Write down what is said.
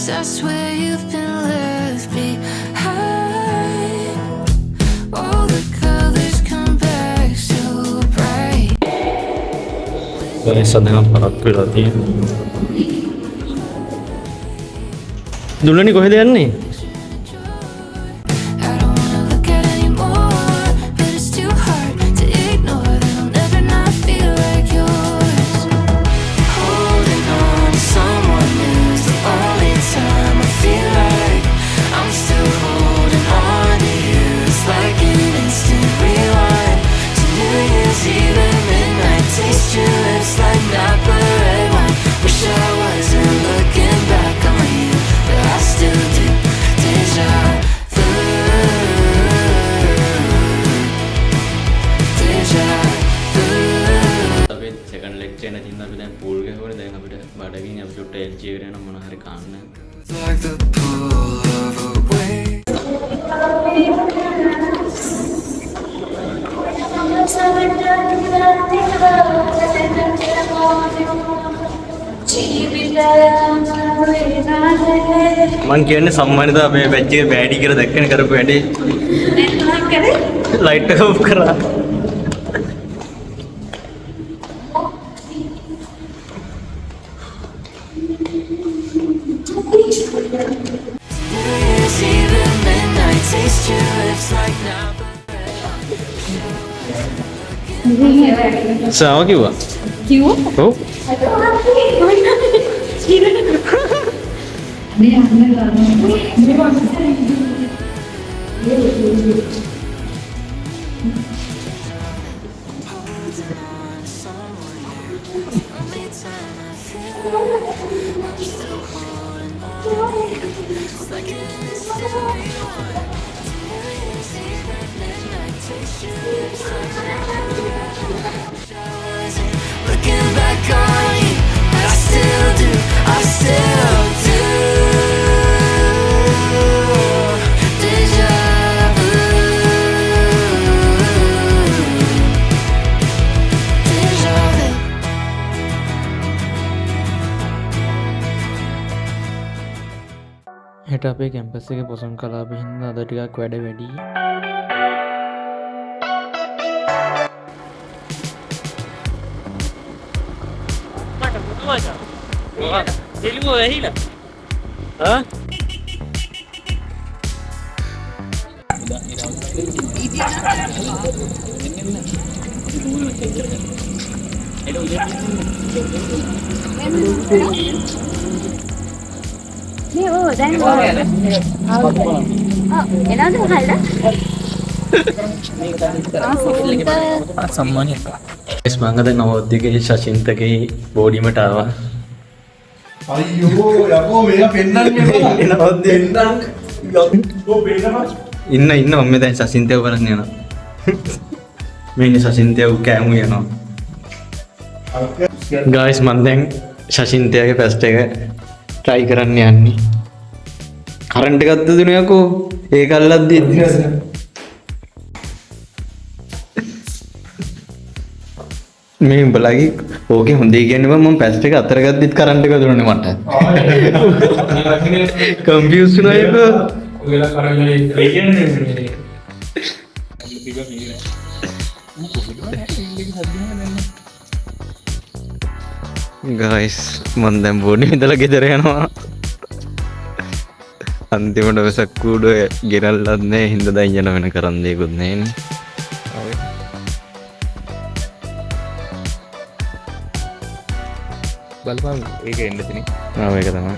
I swear you've been left behind. All the colors come back so bright. සදහම් පරක් වෙලා තියෙනවා. දුල්ලනි කොහෙද යන්නේ? මං කියන්නේ සම්මානිත අපේ බැච් එකේ බෑඩි කියලා දැක්කනේ කරපු වැඩේ. ලයිට් එක ඔෆ් කරා. සාව කිව්වා. කිව්වා? ඔව්. Looking back on you, but I still do. Deja vu. Deja vu. හෙට අපේ කැම්පස් එකේ පොසොන් කලාපෙ හින්දා අද ටිකක් වැඩ වැඩි. తెలుగు వేహిలా සම්මානයක්. මංගද නවෝද්‍යකේ ශෂින්තගේ බෝඩිමට ආවා. අයියෝ යකෝ මේක පෙන්නන්නේ නවෝද්‍ය ඉන්න මම දැන් ශෂින්තව බලන්න යනවා. මේ ශෂින්තව කෑමු යනවා. ගයිස් මම දැන් ශෂින්තයාගේ ෆෙස්ට් එක try කරන්න යන්නේ. කරන්ට් එකක් දුන්නේ යකෝ ඒක අල්ලද්දි මේ උඹලගේ ඕකේ හොඳයි කියන්නේ මම පැස්ට් එක අතර ගද්දිත් කරන්ට් එක දුන්නේ මට. කන්ෆියුස් වුණා ඒක. ඔයලා කරන්නේ ඒ කියන්නේ ගයිස් මම දැන් බොන්නේ ඉඳලා ගෙදර යනවා. අන්තිමට වෙසක් කූඩෝ ගෙනල්ලත් නෑ හින්දා දැන් යන වෙන කරන් දෙයක්වත් නෑනේ. බලපන් ඒක එන්න තියෙන්නේ. ආ මේක තමයි.